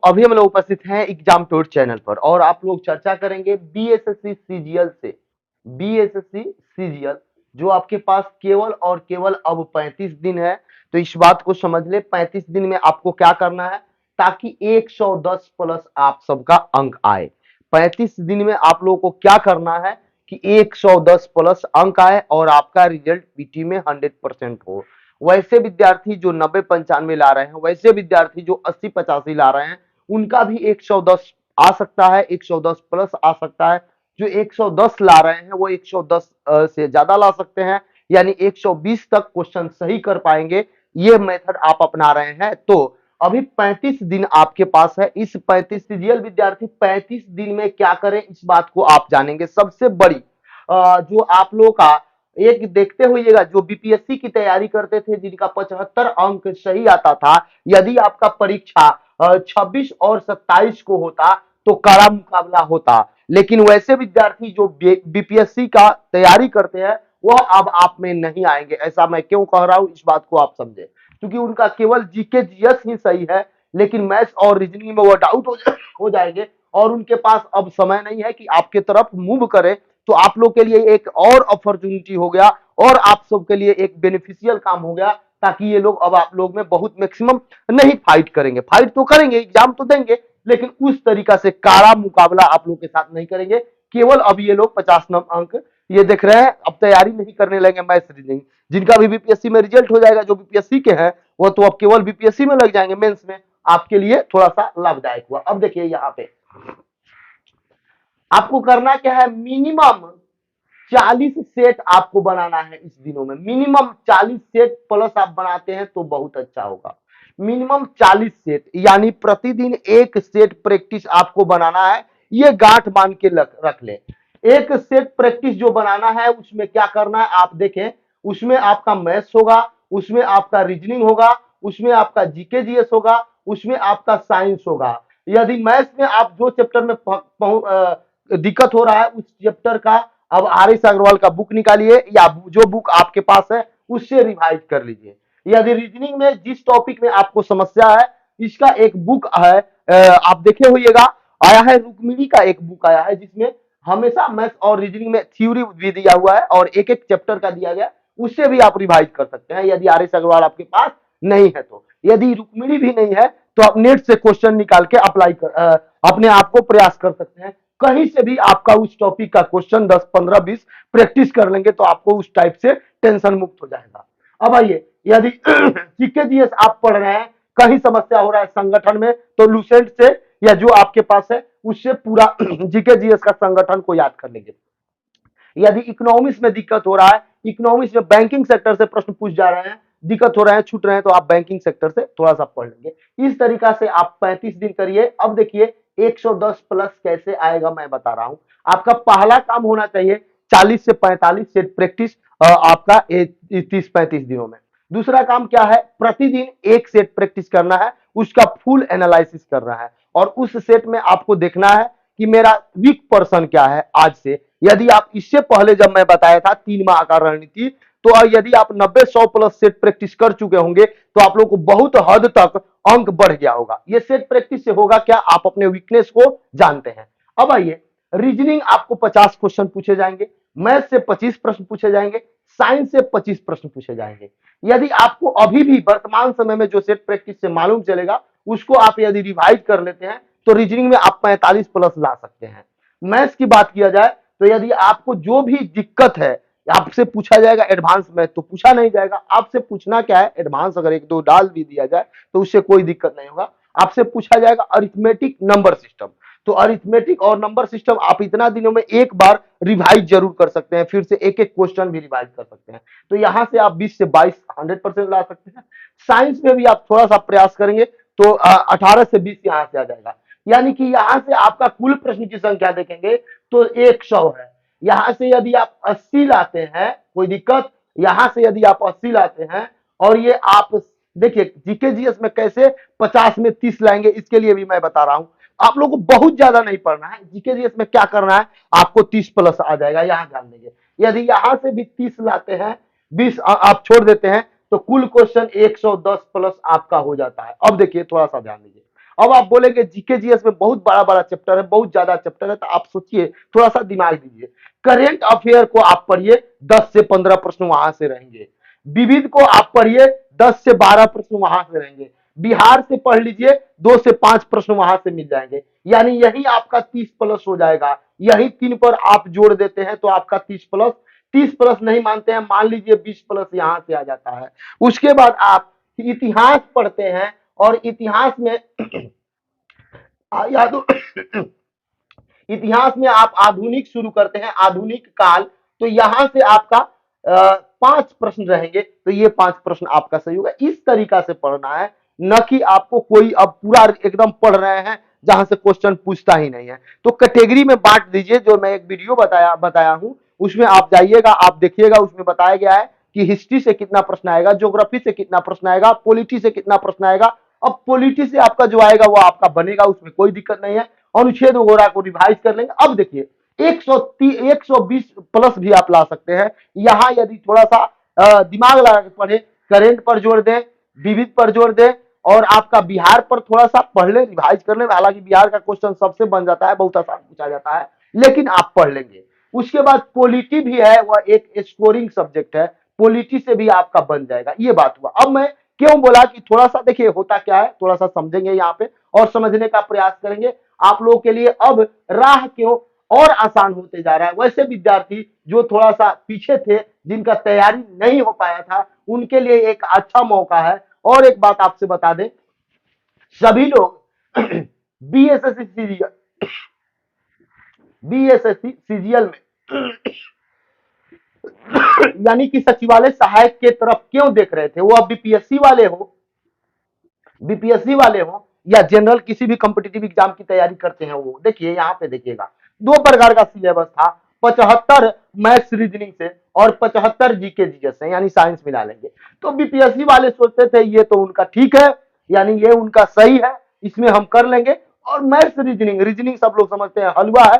अभी हम लोग उपस्थित हैं एग्जाम टूर चैनल पर और आप लोग चर्चा करेंगे बीएसएससी सीजीएल से। बीएसएससी सीजीएल जो आपके पास केवल और केवल अब 35 दिन है। तो इस बात को समझ ले 35 दिन में आपको क्या करना है ताकि 110 प्लस आप सबका अंक आए। 35 दिन में आप लोगों को क्या करना है कि 110 प्लस अंक आए और आपका रिजल्ट पीटी में 100% हो। वैसे विद्यार्थी जो 90-95 ला रहे हैं, वैसे विद्यार्थी जो 80-85 ला रहे हैं, उनका भी 110 आ सकता है, 110 प्लस आ सकता है। जो 110 ला रहे हैं वो 110 से ज्यादा ला सकते हैं, यानी 120 तक क्वेश्चन सही कर पाएंगे। ये मेथड आप अपना रहे हैं। तो अभी 35 दिन आपके पास है। इस 35 सीजीएल विद्यार्थी 35 दिन में क्या करें इस बात को आप जानेंगे। सबसे बड़ी जो आप लोगों का एक देखते हुएगा, जो बीपीएससी की तैयारी करते थे जिनका 75 अंक सही आता था, यदि आपका परीक्षा 26 और 27 को होता तो कड़ा मुकाबला होता। लेकिन वैसे विद्यार्थी जो बीपीएससी का तैयारी करते हैं वह अब आप में नहीं आएंगे। ऐसा मैं क्यों कह रहा हूं इस बात को आप समझे, क्योंकि उनका केवल जीके जीएस ही सही है, लेकिन मैथ्स और रीजनिंग में वो डाउट हो जाएंगे और उनके पास अब समय नहीं है कि आपके तरफ मूव करें। तो आप लोग के लिए एक और अपॉर्चुनिटी हो गया और आप सबके लिए एक बेनिफिशियल काम हो गया, ताकि ये लोग अब आप लोग में बहुत मैक्सिमम नहीं फाइट करेंगे। फाइट तो करेंगे, एग्जाम तो देंगे, लेकिन उस तरीका से काड़ा मुकाबला आप लोग के साथ नहीं करेंगे। केवल अब ये लोग 50 अंक ये देख रहे हैं, अब तैयारी नहीं करने लगे मैथ्स रीजनिंग। जिनका भी बीपीएससी में रिजल्ट हो जाएगा, जो बीपीएससी के हैं, वो तो अब केवल बीपीएससी में लग जाएंगे, मेंस में आपके लिए थोड़ा सा लाभदायक हुआ। अब देखिए यहाँ पे आपको करना क्या है, मिनिमम 40 सेट आपको बनाना है इस दिनों में। मिनिमम 40 सेट प्लस आप बनाते हैं तो बहुत अच्छा होगा। मिनिमम 40 सेट यानी प्रतिदिन एक सेट प्रैक्टिस आपको बनाना है। ये गांठ बांध के रख ले। एक सेट प्रैक्टिस जो बनाना है उसमें क्या करना है आप देखें। उसमें आपका मैथ्स होगा, उसमें आपका रीजनिंग होगा, उसमें आपका जीके जीएस होगा, उसमें आपका साइंस होगा। यदि मैथ्स में आप जो चैप्टर में दिक्कत हो रहा है उस चैप्टर का अब आर एस अग्रवाल का बुक निकालिए या जो बुक आपके पास है उससे रिवाइज कर लीजिए। यदि रीजनिंग में जिस टॉपिक में आपको समस्या है, इसका एक बुक है, आप देखे होइएगा, आया है रुक्मिणी का एक बुक आया है जिसमें हमेशा मैथ्स और रीजनिंग में थ्योरी भी दिया हुआ है और एक एक चैप्टर का दिया गया, उससे भी आप रिवाइज कर सकते हैं यदि आर एस अग्रवाल आपके पास नहीं है तो। यदि रुक्मिणी भी नहीं है तो आप नेट से क्वेश्चन निकाल के अप्लाई कर अपने आप को प्रयास कर सकते हैं। कहीं से भी आपका उस टॉपिक का क्वेश्चन 10 15 20 प्रैक्टिस कर लेंगे तो आपको उस टाइप से टेंशन मुक्त हो जाएगा। अब आइए, यदि जीके जीएस आप पढ़ रहे हैं, कहीं समस्या हो रहा है संगठन में, तो लूसेंट से या जो आपके पास है उससे पूरा जीके जीएस का संगठन को याद कर लीजिए। यदि इकोनॉमिक्स में दिक्कत हो रहा है, इकोनॉमिक्स में बैंकिंग सेक्टर से प्रश्न पूछ जा रहे हैं, दिक्कत हो रहे हैं, छूट रहे हैं, तो आप बैंकिंग सेक्टर से थोड़ा सा पढ़ लेंगे। इस तरीका से आप 35 दिन करिए। अब देखिए 110 प्लस कैसे आएगा मैं बता रहा हूं। आपका पहला काम होना चाहिए 40 से 45 सेट प्रैक्टिस आपका 30-35 दिनों में। दूसरा काम क्या है, प्रतिदिन एक सेट प्रैक्टिस करना है, उसका फुल एनालिसिस करना है और उस सेट में आपको देखना है कि मेरा वीक पर्सन क्या है आज से। यदि आप इससे पहले जब मैं बताया था 3 माह का रणनीति, तो यदि आप 90-100 प्लस सेट प्रैक्टिस कर चुके होंगे तो आप लोग को बहुत हद तक अंक बढ़ गया होगा। ये सेट प्रैक्टिस से होगा क्या, आप अपने वीकनेस को जानते हैं। अब आइए, रीजनिंग आपको 50 क्वेश्चन पूछे जाएंगे, मैथ से 25 प्रश्न पूछे जाएंगे, साइंस से 25 प्रश्न पूछे जाएंगे। यदि आपको अभी भी वर्तमान समय में जो सेट प्रैक्टिस से मालूम चलेगा उसको आप यदि रिवाइज कर लेते हैं तो रीजनिंग में आप 45 प्लस ला सकते हैं। मैथ्स की बात किया जाए तो यदि आपको जो भी दिक्कत है, आपसे पूछा जाएगा एडवांस मैथ तो पूछा नहीं जाएगा। आपसे पूछना क्या है, एडवांस अगर एक दो डाल भी दिया जाए तो उससे कोई दिक्कत नहीं होगा। आपसे पूछा जाएगा अरिथमेटिक नंबर सिस्टम, तो अरिथमेटिक और नंबर सिस्टम आप इतना दिनों में एक बार रिवाइज जरूर कर सकते हैं, फिर से एक एक क्वेश्चन भी रिवाइज कर सकते हैं। तो यहां से आप 20 से 22 100% ला सकते हैं। साइंस में भी आप थोड़ा सा प्रयास करेंगे तो 18 से 20 यहां से आ जाएगा। यानी कि यहां से आपका कुल प्रश्न की संख्या देखेंगे तो 100 है। यहां से यदि आप 80 लाते हैं, कोई दिक्कत, यहां से यदि आप 80 लाते हैं और ये आप देखिए जीके जीएस में कैसे 50 में 30 लाएंगे, इसके लिए भी मैं बता रहा हूं। आप लोगों को बहुत ज्यादा नहीं पढ़ना है, जीके जीएस में क्या करना है, आपको 30 प्लस आ जाएगा, यहां ध्यान देंगे। यदि यहां से भी 30 लाते हैं, 20 आप छोड़ देते हैं, तो कुल क्वेश्चन 110 प्लस आपका हो जाता है। अब देखिए थोड़ा सा ध्यान दीजिए। अब आप बोलेंगे जीके जीएस में बहुत बड़ा बड़ा चैप्टर है, बहुत ज्यादा चैप्टर है, तो आप सोचिए, थोड़ा सा दिमाग दीजिए। करेंट अफेयर को आप पढ़िए, 10 से 15 प्रश्न वहां से रहेंगे। विविध को आप पढ़िए, 10 से 12 प्रश्न वहां से रहेंगे। बिहार से पढ़ लीजिए, 2 से 5 प्रश्न वहां से मिल जाएंगे। यानी यही आपका 30 प्लस हो जाएगा। यही 3 पर आप जोड़ देते हैं तो आपका 30 प्लस नहीं मानते हैं, मान लीजिए 20 प्लस यहां से आ जाता है। उसके बाद आप इतिहास पढ़ते हैं, और इतिहास में याद इतिहास में आप आधुनिक शुरू करते हैं, आधुनिक काल, तो यहां से आपका 5 प्रश्न रहेंगे, तो ये 5 प्रश्न आपका सही होगा। इस तरीका से पढ़ना है, न कि आपको कोई अब पूरा एकदम पढ़ रहे हैं जहां से क्वेश्चन पूछता ही नहीं है। तो कैटेगरी में बांट दीजिए, जो मैं एक वीडियो बताया हूं, उसमें आप जाइएगा, आप देखिएगा, उसमें बताया गया है कि हिस्ट्री से कितना प्रश्न आएगा, ज्योग्राफी से कितना प्रश्न आएगा, पॉलिटी से कितना प्रश्न आएगा। अब पॉलिटी से आपका जो आएगा वो आपका बनेगा, उसमें कोई दिक्कत नहीं है। अनुच्छेद वगैरह को रिवाइज कर लेंगे। अब देखिए 120 प्लस भी आप ला सकते हैं। यहाँ यदि थोड़ा सा दिमाग लगा के पढ़े, करेंट पर जोड़ दें, विविध पर जोड़ दें, और आपका बिहार पर थोड़ा सा पढ़ ले, रिवाइज कर ले। हालांकि बिहार का क्वेश्चन सबसे बन जाता है, बहुत आसान पूछा जाता है, लेकिन आप पढ़ लेंगे। उसके बाद पॉलिटी भी है, वह एक स्कोरिंग सब्जेक्ट है, पॉलिटी से भी आपका बन जाएगा। ये बात हुआ। अब मैं क्यों बोला कि थोड़ा सा देखिए होता क्या है, थोड़ा सा समझेंगे यहाँ पे और समझने का प्रयास करेंगे। आप लोगों के लिए अब राह क्यों और आसान होते जा रहा है। वैसे विद्यार्थी जो थोड़ा सा पीछे थे, जिनका तैयारी नहीं हो पाया था, उनके लिए एक अच्छा मौका है। और एक बात आपसे बता दें, सभी लोग बीएसएससी सीजीएल में यानी कि सचिवालय सहायक के तरफ क्यों देख रहे थे, वो अब बीपीएससी वाले हो या जनरल किसी भी कॉम्पिटिटिव एग्जाम की तैयारी करते हैं, वो देखिए यहाँ पे देखिएगा 2 प्रकार का सिलेबस था। 75 मैथ्स रीजनिंग से और 75 जीके जीएस से, यानी साइंस मिला लेंगे। तो बीपीएससी वाले सोचते थे ये तो उनका ठीक है, यानी ये उनका सही है, इसमें हम कर लेंगे। और मैथ्स रीजनिंग सब लोग समझते हैं हलवा है,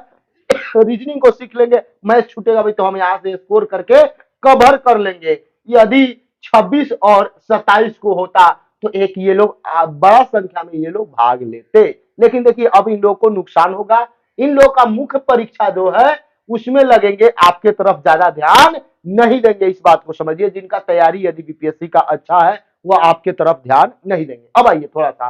रीजनिंग को सीख लेंगे, मैथ छूटेगा भाई तो हम यहाँ से स्कोर करके कवर कर लेंगे। यदि 26 और 27 को होता तो एक ये लोग बड़ा संख्या में ये लोग भाग लेते। लेकिन देखिए अब इन लोगों को नुकसान होगा। इन लोगों का मुख्य परीक्षा जो है उसमें लगेंगे, आपके तरफ ज्यादा ध्यान नहीं देंगे। इस बात को समझिए, जिनका तैयारी यदि बीपीएससी का अच्छा है वह आपके तरफ ध्यान नहीं देंगे। अब आइए थोड़ा सा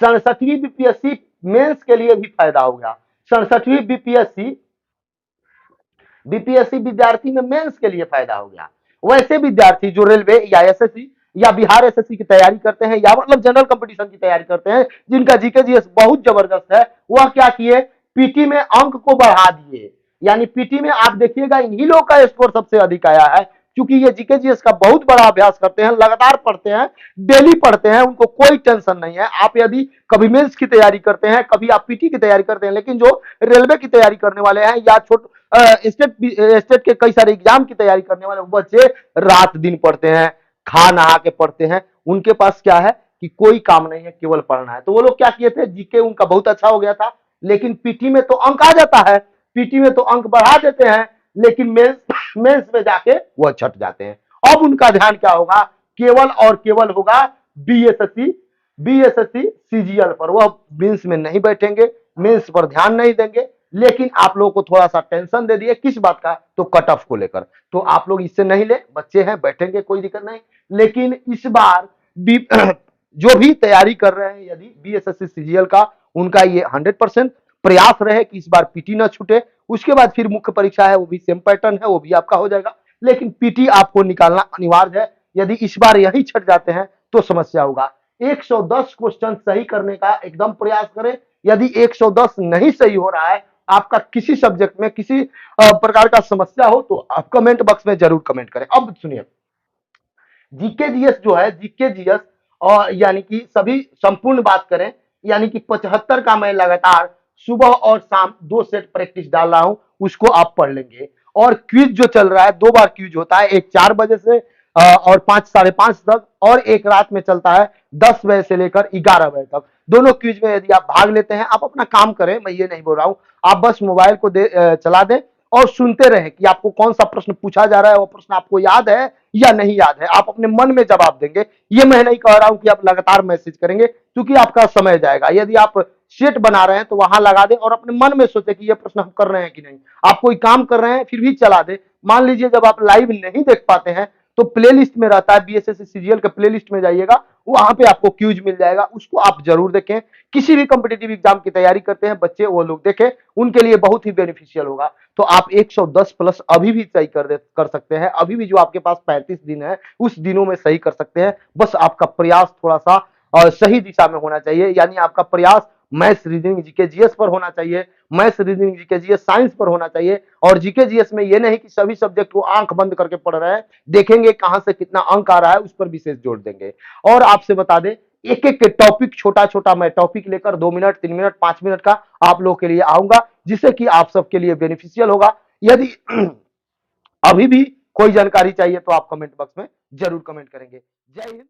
67वीं बीपीएससी मेंस के लिए भी फायदा हो गया। 67वीं बीपीएससी विद्यार्थी में मेंस के लिए फायदा हो गया। वैसे विद्यार्थी जो रेलवे या एसएससी या बिहार एसएससी की तैयारी करते हैं, या मतलब जनरल कंपटीशन की तैयारी करते हैं, जिनका जीके जीएस बहुत जबरदस्त है, वह क्या किए, पीटी में अंक को बढ़ा दिए। यानी पीटी में आप देखिएगा इन्हीं लोग का स्कोर सबसे अधिक आया है, क्योंकि ये जीके जीएस का बहुत बड़ा अभ्यास करते हैं, लगातार पढ़ते हैं, डेली पढ़ते हैं, उनको कोई टेंशन नहीं है। आप यदि कभी मेंस की तैयारी करते हैं, कभी आप पीटी की तैयारी करते हैं, लेकिन जो रेलवे की तैयारी करने वाले हैं या स्टेट के कई सारे एग्जाम की तैयारी करने वाले बच्चे रात दिन पढ़ते हैं, खा नहा के पढ़ते हैं, उनके पास क्या है कि कोई काम नहीं है, केवल पढ़ना है। तो वो लोग क्या किए थे, जीके उनका बहुत अच्छा हो गया था, लेकिन पीटी में तो अंक आ जाता है, पीटी में तो अंक बढ़ा देते हैं, लेकिन मेंस में जाके वह छट जाते हैं। अब उनका ध्यान क्या होगा, केवल और केवल होगा बीएसएससी सीजीएल पर। वह मेंस में नहीं बैठेंगे, मेंस पर ध्यान नहीं देंगे। लेकिन आप लोगों को थोड़ा सा टेंशन दे दिए, किस बात का, तो कट ऑफ को लेकर। तो आप लोग इससे नहीं ले, बच्चे हैं बैठेंगे, कोई दिक्कत नहीं। लेकिन इस बार जो भी तैयारी कर रहे हैं यदि बीएसएससी सीजीएल का, उनका ये 100% प्रयास रहे कि इस बार पीटी ना छूटे। उसके बाद फिर मुख्य परीक्षा है, वो भी सेम पैटर्न है, वो भी आपका हो जाएगा। लेकिन पीटी आपको निकालना अनिवार्य है। यदि इस बार यही छट जाते हैं तो समस्या होगा। 110 क्वेश्चन सही करने का एकदम प्रयास करें। यदि 110 नहीं सही हो रहा है, आपका किसी सब्जेक्ट में किसी प्रकार का समस्या हो, तो आप कमेंट बॉक्स में जरूर कमेंट करें। अब सुनिए, जीके जीएस जो है, जीके जीएस और यानी कि सभी संपूर्ण बात करें, यानी कि 75 का मैं लगातार सुबह और शाम 2 सेट प्रैक्टिस डाल रहा हूं, उसको आप पढ़ लेंगे। और क्विज जो चल रहा है, 2 बार क्विज होता है, एक 4 बजे से और 5 साढ़े 5 तक, और एक रात में चलता है 10 बजे से लेकर 11 बजे तक। दोनों क्विज में यदि आप भाग लेते हैं, आप अपना काम करें, मैं ये नहीं बोल रहा हूं, आप बस मोबाइल को चला दें, और सुनते रहें कि आपको कौन सा प्रश्न पूछा जा रहा है, वो प्रश्न आपको याद है या नहीं याद है। आप अपने मन में जवाब देंगे। ये मैं नहीं कह रहा हूं कि आप लगातार मैसेज करेंगे, क्योंकि आपका समय जाएगा। यदि आप सेट बना रहे हैं तो वहां लगा दें और अपने मन में सोचे कि ये प्रश्न हम कर रहे हैं कि नहीं। आप कोई काम कर रहे हैं फिर भी चला दे। मान लीजिए जब आप लाइव नहीं देख पाते हैं तो प्लेलिस्ट में रहता है, बीएसएससी सीजीएल के प्लेलिस्ट में जाइएगा, वहां पे आपको क्यूज मिल जाएगा, उसको आप जरूर देखें। किसी भी कॉम्पिटिटिव एग्जाम की तैयारी करते हैं बच्चे, वो लोग देखें, उनके लिए बहुत ही बेनिफिशियल होगा। तो आप 110 प्लस अभी भी सही कर सकते हैं। अभी भी जो आपके पास 35 दिन है उस दिनों में सही कर सकते हैं। बस आपका प्रयास थोड़ा सा सही दिशा में होना चाहिए, यानी आपका प्रयास मैथ्स रीजनिंग जीके जीएस पर होना चाहिए, maths reasoning GK GS science पर होना चाहिए। और जीके जीएस में ये नहीं कि सभी सब्जेक्ट को आंख बंद करके पढ़ रहे हैं, देखेंगे कहां से कितना अंक आ रहा है, उस पर विशेष जोर देंगे। और आपसे बता दें, एक एक टॉपिक छोटा छोटा मैं टॉपिक लेकर 2 मिनट 3 मिनट 5 मिनट का आप लोगों के लिए आऊंगा, जिससे कि आप सबके लिए बेनिफिशियल होगा। यदि अभी भी कोई जानकारी चाहिए तो आप कमेंट बॉक्स में जरूर कमेंट करेंगे। जय हिंद।